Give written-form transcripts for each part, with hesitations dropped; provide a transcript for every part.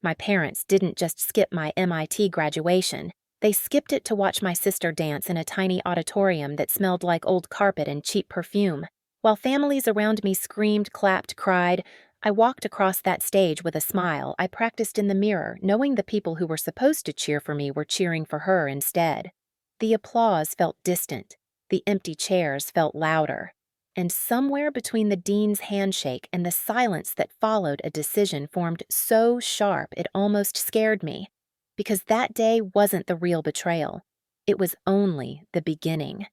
My parents didn't just skip my MIT graduation, they skipped it to watch my sister dance in a tiny auditorium that smelled like old carpet and cheap perfume. While families around me screamed, clapped, cried, I walked across that stage with a smile I practiced in the mirror, knowing the people who were supposed to cheer for me were cheering for her instead. The applause felt distant, the empty chairs felt louder. And somewhere between the dean's handshake and the silence that followed a decision formed so sharp it almost scared me. Because that day wasn't the real betrayal. It was only the beginning.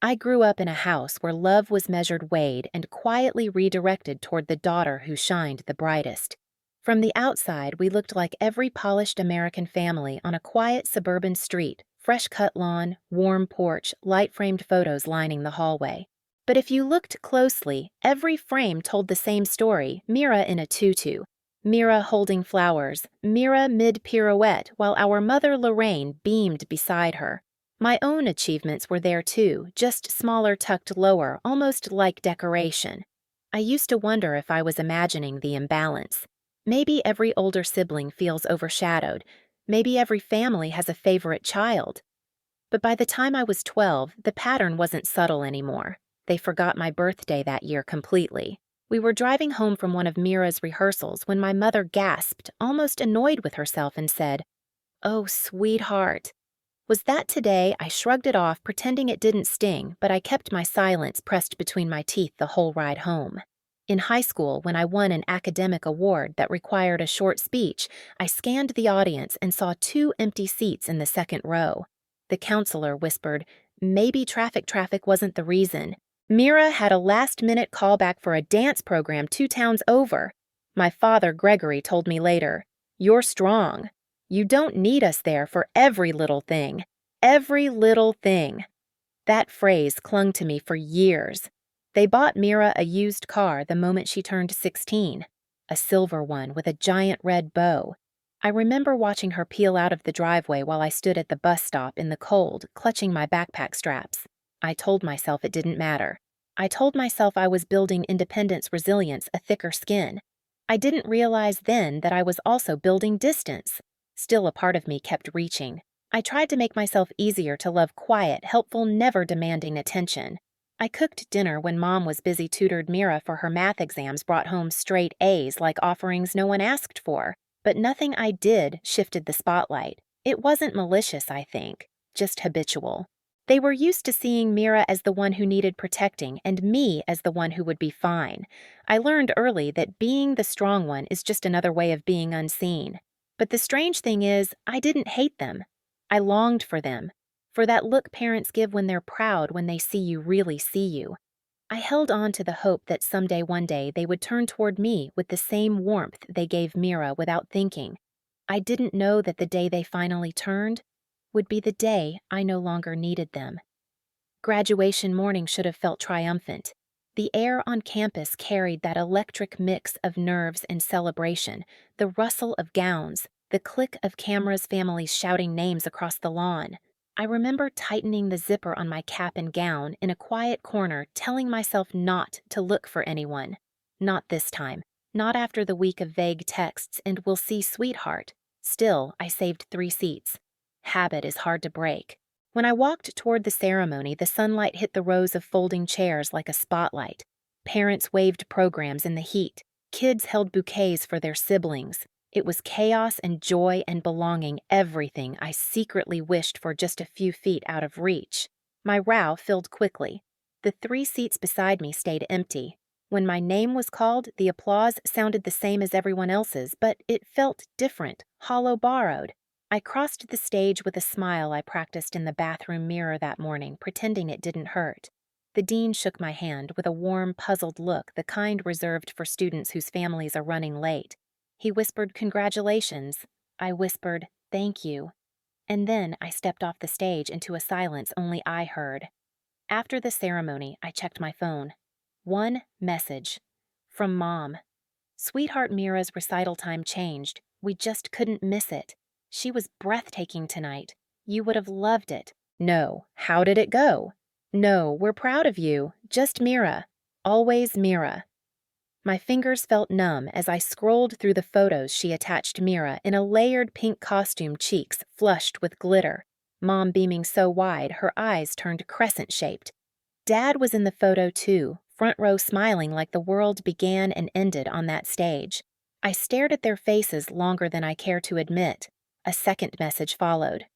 I grew up in a house where love was measured, weighed, and quietly redirected toward the daughter who shined the brightest. From the outside, we looked like every polished American family on a quiet suburban street, fresh-cut lawn, warm porch, light-framed photos lining the hallway. But if you looked closely, every frame told the same story, Mira in a tutu. Mira holding flowers, Mira mid-pirouette while our mother Lorraine beamed beside her. My own achievements were there too, just smaller tucked lower, almost like decoration. I used to wonder if I was imagining the imbalance. Maybe every older sibling feels overshadowed. Maybe every family has a favorite child. But by the time I was 12, the pattern wasn't subtle anymore. They forgot my birthday that year completely. We were driving home from one of Mira's rehearsals when my mother gasped, almost annoyed with herself, and said, "Oh, sweetheart." Was that today? I shrugged it off, pretending it didn't sting, but I kept my silence pressed between my teeth the whole ride home. In high school, when I won an academic award that required a short speech, I scanned the audience and saw 2 empty seats in the second row. The counselor whispered, "Maybe traffic wasn't the reason. Mira had a last-minute callback for a dance program 2 towns over." My father, Gregory, told me later, "You're strong. You don't need us there for every little thing. Every little thing." That phrase clung to me for years. They bought Mira a used car the moment she turned 16, a silver one with a giant red bow. I remember watching her peel out of the driveway while I stood at the bus stop in the cold, clutching my backpack straps. I told myself it didn't matter. I told myself I was building independence, resilience, a thicker skin. I didn't realize then that I was also building distance. Still, a part of me kept reaching. I tried to make myself easier to love, quiet, helpful, never demanding attention. I cooked dinner when Mom was busy, tutored Mira for her math exams, brought home straight A's like offerings no one asked for. But nothing I did shifted the spotlight. It wasn't malicious, I think, just habitual. They were used to seeing Mira as the one who needed protecting and me as the one who would be fine. I learned early that being the strong one is just another way of being unseen. But the strange thing is, I didn't hate them. I longed for them, for that look parents give when they're proud when they see you really see you. I held on to the hope that someday, one day, they would turn toward me with the same warmth they gave Mira without thinking. I didn't know that the day they finally turned would be the day I no longer needed them. Graduation morning should have felt triumphant. The air on campus carried that electric mix of nerves and celebration, the rustle of gowns, the click of cameras, families shouting names across the lawn. I remember tightening the zipper on my cap and gown in a quiet corner, telling myself not to look for anyone. Not this time. Not after the week of vague texts and "we'll see, sweetheart." Still, I saved 3 seats. Habit is hard to break. When I walked toward the ceremony, the sunlight hit the rows of folding chairs like a spotlight. Parents waved programs in the heat. Kids held bouquets for their siblings. It was chaos and joy and belonging, everything I secretly wished for just a few feet out of reach. My row filled quickly. The 3 seats beside me stayed empty. When my name was called, the applause sounded the same as everyone else's, but it felt different, hollow, borrowed. I crossed the stage with a smile I practiced in the bathroom mirror that morning, pretending it didn't hurt. The dean shook my hand with a warm, puzzled look, the kind reserved for students whose families are running late. He whispered, "Congratulations." I whispered, "Thank you." And then I stepped off the stage into a silence only I heard. After the ceremony, I checked my phone. 1 message. From Mom. "Sweetheart Mira's recital time changed. We just couldn't miss it. She was breathtaking tonight. You would have loved it." No. How did it go? No, we're proud of you. Just Mira. Always Mira. My fingers felt numb as I scrolled through the photos she attached Mira in a layered pink costume, cheeks flushed with glitter, Mom beaming so wide her eyes turned crescent-shaped. Dad was in the photo too, front row smiling like the world began and ended on that stage. I stared at their faces longer than I care to admit. A second message followed.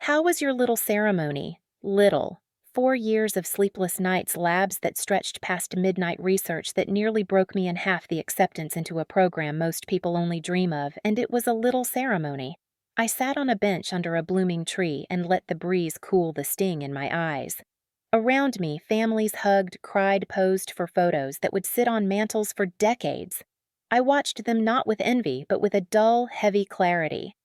How was your little ceremony? Little. 4 years of sleepless nights, labs that stretched past midnight research that nearly broke me in half, the acceptance into a program most people only dream of, and it was a little ceremony. I sat on a bench under a blooming tree and let the breeze cool the sting in my eyes. Around me, families hugged, cried, posed for photos that would sit on mantels for decades. I watched them not with envy, but with a dull, heavy clarity.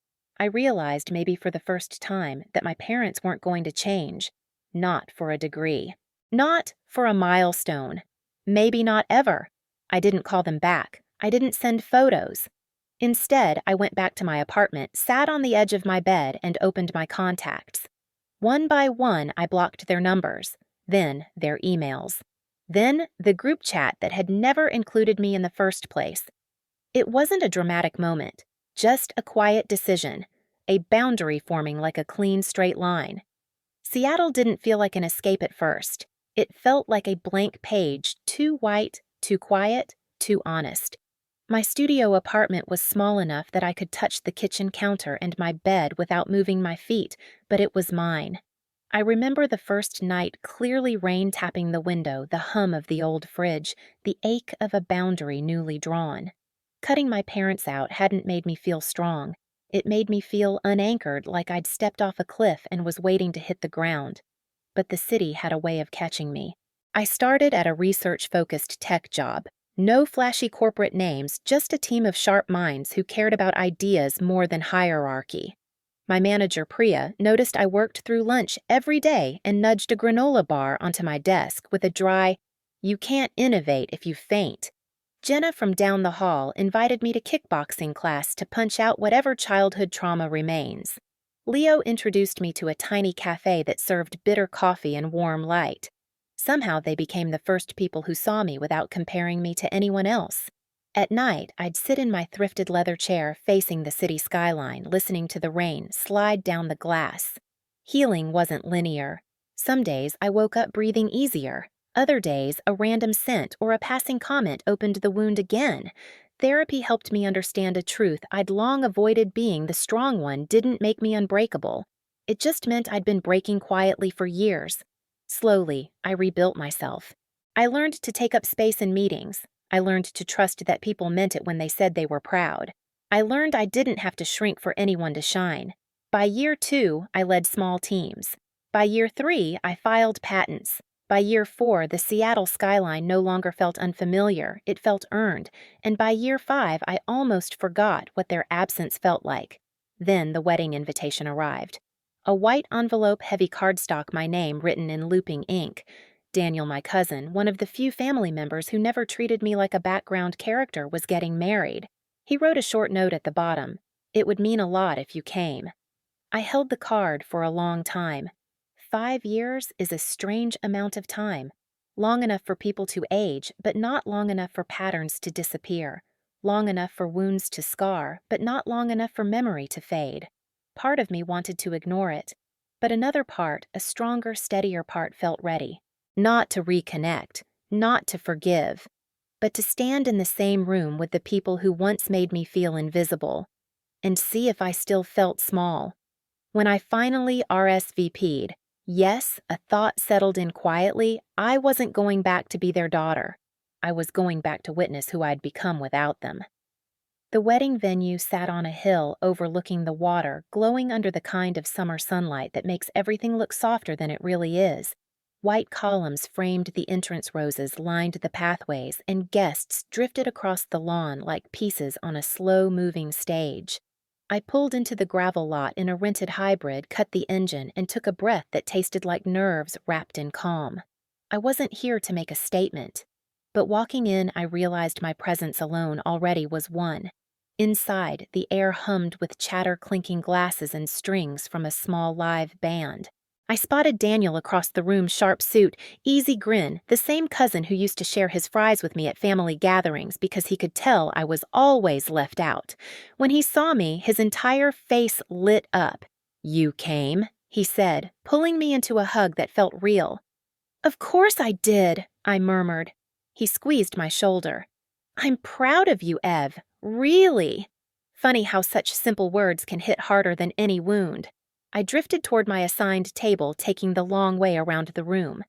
I realized, maybe for the first time, that my parents weren't going to change. Not for a degree. Not for a milestone. Maybe not ever. I didn't call them back. I didn't send photos. Instead, I went back to my apartment, sat on the edge of my bed, and opened my contacts. One by one, I blocked their numbers, then their emails, then the group chat that had never included me in the first place. It wasn't a dramatic moment, just a quiet decision, a boundary forming like a clean, straight line. Seattle didn't feel like an escape at first. It felt like a blank page, too white, too quiet, too honest. My studio apartment was small enough that I could touch the kitchen counter and my bed without moving my feet, but it was mine. I remember the first night, clearly rain tapping the window, the hum of the old fridge, the ache of a boundary newly drawn. Cutting my parents out hadn't made me feel strong. It made me feel unanchored, like I'd stepped off a cliff and was waiting to hit the ground. But the city had a way of catching me. I started at a research-focused tech job. No flashy corporate names, just a team of sharp minds who cared about ideas more than hierarchy. My manager, Priya, noticed I worked through lunch every day and nudged a granola bar onto my desk with a dry, "You can't innovate if you faint." Jenna from down the hall invited me to kickboxing class to punch out whatever childhood trauma remains. Leo introduced me to a tiny cafe that served bitter coffee and warm light. Somehow they became the first people who saw me without comparing me to anyone else. At night, I'd sit in my thrifted leather chair facing the city skyline, listening to the rain slide down the glass. Healing wasn't linear. Some days I woke up breathing easier. Other days, a random scent or a passing comment opened the wound again. Therapy helped me understand a truth I'd long avoided. Being the strong one didn't make me unbreakable. It just meant I'd been breaking quietly for years. Slowly, I rebuilt myself. I learned to take up space in meetings. I learned to trust that people meant it when they said they were proud. I learned I didn't have to shrink for anyone to shine. By year 2, I led small teams. By year 3, I filed patents. By year 4, the Seattle skyline no longer felt unfamiliar, it felt earned, and by year 5, I almost forgot what their absence felt like. Then the wedding invitation arrived. A white envelope, heavy cardstock, my name written in looping ink. Daniel, my cousin, one of the few family members who never treated me like a background character, was getting married. He wrote a short note at the bottom. "It would mean a lot if you came." I held the card for a long time. 5 years is a strange amount of time. Long enough for people to age, but not long enough for patterns to disappear. Long enough for wounds to scar, but not long enough for memory to fade. Part of me wanted to ignore it, but another part, a stronger, steadier part, felt ready. Not to reconnect, not to forgive, but to stand in the same room with the people who once made me feel invisible, and see if I still felt small. When I finally RSVP'd, yes, a thought settled in quietly. I wasn't going back to be their daughter. I was going back to witness who I'd become without them. The wedding venue sat on a hill overlooking the water, glowing under the kind of summer sunlight that makes everything look softer than it really is. White columns framed the entrance, roses lined the pathways, and guests drifted across the lawn like pieces on a slow-moving stage. I pulled into the gravel lot in a rented hybrid, cut the engine, and took a breath that tasted like nerves wrapped in calm. I wasn't here to make a statement, but walking in, I realized my presence alone already was one. Inside, the air hummed with chatter, clinking glasses and strings from a small live band. I spotted Daniel across the room's sharp suit, easy grin, the same cousin who used to share his fries with me at family gatherings because he could tell I was always left out. When he saw me, his entire face lit up. "You came," he said, pulling me into a hug that felt real. "Of course I did," I murmured. He squeezed my shoulder. "I'm proud of you, Ev. Really." Funny how such simple words can hit harder than any wound. I drifted toward my assigned table, taking the long way around the room.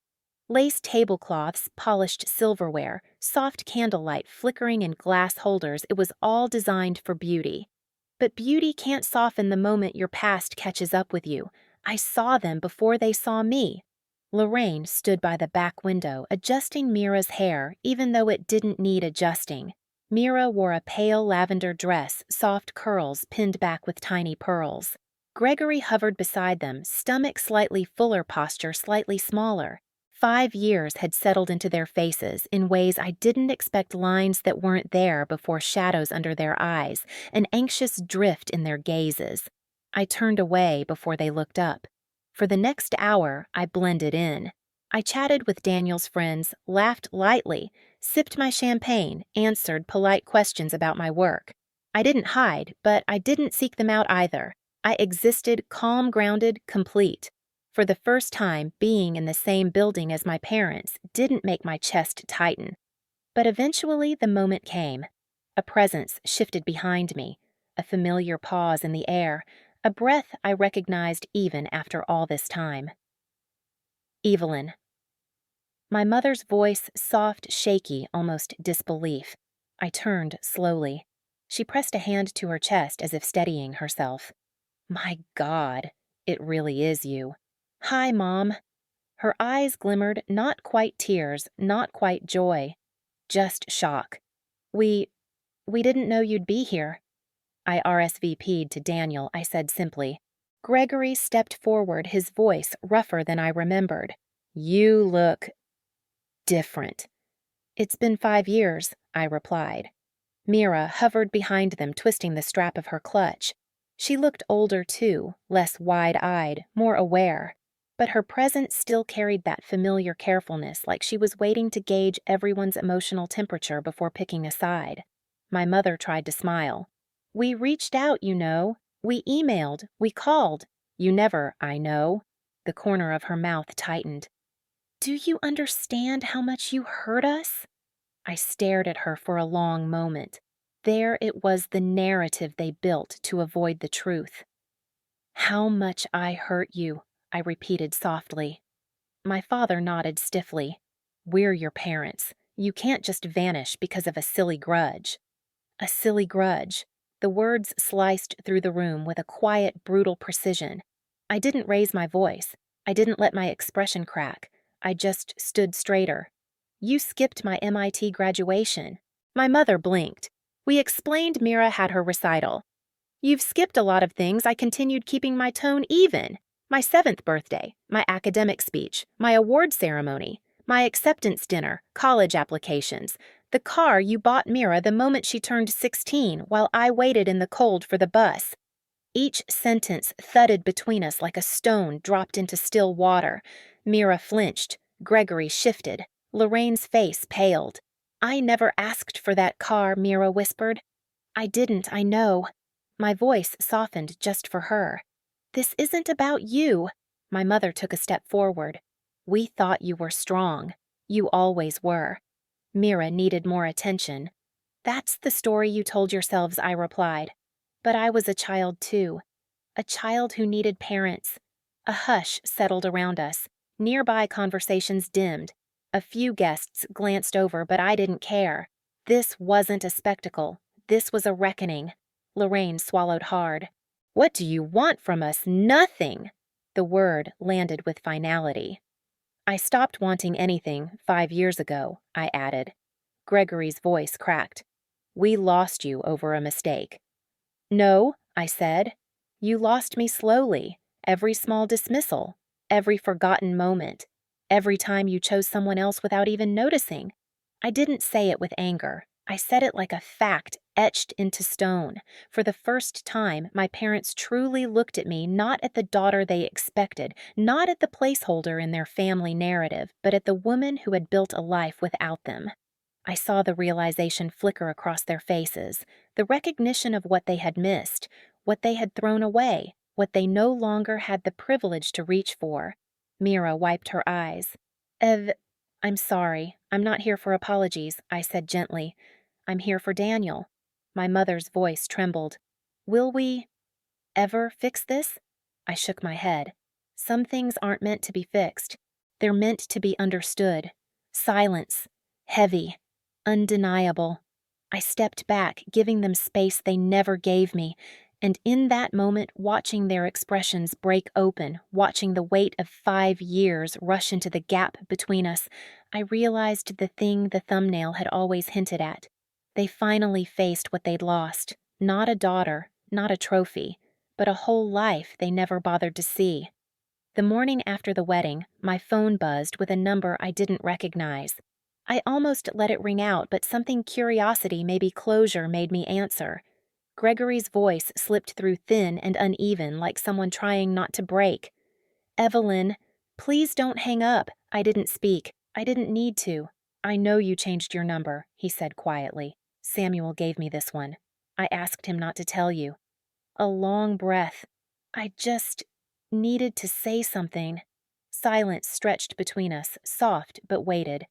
Lace tablecloths, polished silverware, soft candlelight flickering in glass holders, it was all designed for beauty. But beauty can't soften the moment your past catches up with you. I saw them before they saw me. Lorraine stood by the back window, adjusting Mira's hair, even though it didn't need adjusting. Mira wore a pale lavender dress, soft curls pinned back with tiny pearls. Gregory hovered beside them, stomach slightly fuller, posture slightly smaller. 5 years had settled into their faces in ways I didn't expect, lines that weren't there before, shadows under their eyes, an anxious drift in their gazes. I turned away before they looked up. For the next hour, I blended in. I chatted with Daniel's friends, laughed lightly, sipped my champagne, answered polite questions about my work. I didn't hide, but I didn't seek them out either. I existed calm, grounded, complete. For the first time, being in the same building as my parents didn't make my chest tighten. But eventually the moment came. A presence shifted behind me, a familiar pause in the air, a breath I recognized even after all this time. Evelyn. My mother's voice, soft, shaky, almost disbelief. I turned slowly. She pressed a hand to her chest as if steadying herself. "My God, it really is you." "Hi, Mom." Her eyes glimmered, not quite tears, not quite joy, just shock. We didn't know you'd be here." I RSVP'd to Daniel, I said simply. Gregory stepped forward, his voice rougher than I remembered. "You look different." "It's been 5 years," I replied. Mira hovered behind them, twisting the strap of her clutch. She looked older too, less wide-eyed, more aware. But her presence still carried that familiar carefulness, like she was waiting to gauge everyone's emotional temperature before picking a side. My mother tried to smile. "We reached out, you know. We emailed. We called. You never, I know." The corner of her mouth tightened. "Do you understand how much you hurt us?" I stared at her for a long moment. There it was, the narrative they built to avoid the truth. "How much I hurt you," I repeated softly. My father nodded stiffly. "We're your parents. You can't just vanish because of a silly grudge." A silly grudge. The words sliced through the room with a quiet, brutal precision. I didn't raise my voice. I didn't let my expression crack. I just stood straighter. "You skipped my MIT graduation." My mother blinked. "We explained Mira had her recital." "You've skipped a lot of things." I continued, keeping my tone even. "My 7th birthday, my academic speech, my award ceremony, my acceptance dinner, college applications, the car you bought Mira the moment she turned 16 while I waited in the cold for the bus." Each sentence thudded between us like a stone dropped into still water. Mira flinched. Gregory shifted. Lorraine's face paled. "I never asked for that car," Mira whispered. "I didn't, I know." My voice softened just for her. "This isn't about you." My mother took a step forward. "We thought you were strong. You always were." Mira needed more attention. "That's the story you told yourselves," I replied. "But I was a child too. A child who needed parents." A hush settled around us. Nearby conversations dimmed. A few guests glanced over, but I didn't care. This wasn't a spectacle. This was a reckoning. Lorraine swallowed hard. "What do you want from us?" "Nothing." The word landed with finality. "I stopped wanting anything 5 years ago," I added. Gregory's voice cracked. "We lost you over a mistake." "No," I said. "You lost me slowly. Every small dismissal. Every forgotten moment. Every time you chose someone else without even noticing." I didn't say it with anger. I said it like a fact etched into stone. For the first time, my parents truly looked at me not at the daughter they expected, not at the placeholder in their family narrative, but at the woman who had built a life without them. I saw the realization flicker across their faces, the recognition of what they had missed, what they had thrown away, what they no longer had the privilege to reach for. Mira wiped her eyes. I'm sorry. I'm not here for apologies, I said gently. I'm here for Daniel. My mother's voice trembled. Will we ever fix this? I shook my head. Some things aren't meant to be fixed. They're meant to be understood. Silence. Heavy. Undeniable. I stepped back, giving them space they never gave me, and in that moment, watching their expressions break open, watching the weight of 5 years rush into the gap between us, I realized the thing the thumbnail had always hinted at. They finally faced what they'd lost. Not a daughter, not a trophy, but a whole life they never bothered to see. The morning after the wedding, my phone buzzed with a number I didn't recognize. I almost let it ring out, but something curiosity, maybe closure, made me answer. Gregory's voice slipped through thin and uneven, like someone trying not to break. Evelyn, please don't hang up. I didn't speak. I didn't need to. I know you changed your number, he said quietly. Samuel gave me this one. I asked him not to tell you. A long breath. I just needed to say something. Silence stretched between us, soft but weighted.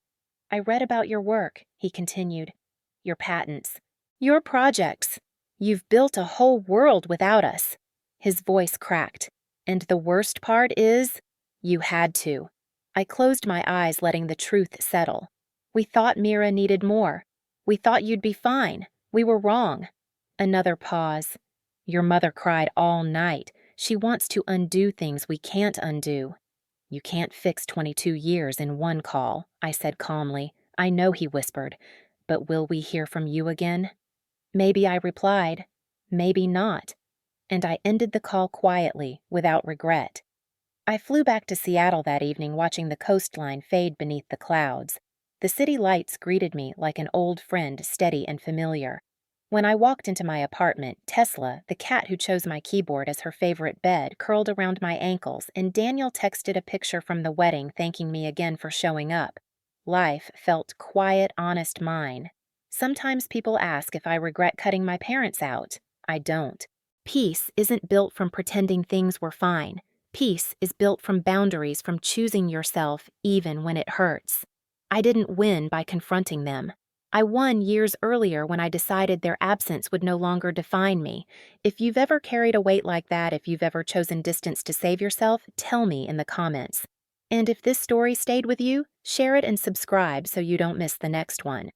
I read about your work, he continued. Your patents. Your projects. You've built a whole world without us. His voice cracked. And the worst part is, you had to. I closed my eyes, letting the truth settle. We thought Mira needed more. We thought you'd be fine. We were wrong. Another pause. Your mother cried all night. She wants to undo things we can't undo. You can't fix 22 years in one call, I said calmly. I know, he whispered. But will we hear from you again? Maybe, I replied. Maybe not. And I ended the call quietly, without regret. I flew back to Seattle that evening, watching the coastline fade beneath the clouds. The city lights greeted me like an old friend, steady and familiar. When I walked into my apartment, Tesla, the cat who chose my keyboard as her favorite bed, curled around my ankles, and Daniel texted a picture from the wedding thanking me again for showing up. Life felt quiet, honest mine. Sometimes people ask if I regret cutting my parents out. I don't. Peace isn't built from pretending things were fine. Peace is built from boundaries, from choosing yourself even when it hurts. I didn't win by confronting them. I won years earlier when I decided their absence would no longer define me. If you've ever carried a weight like that, if you've ever chosen distance to save yourself, tell me in the comments. And if this story stayed with you, share it and subscribe so you don't miss the next one.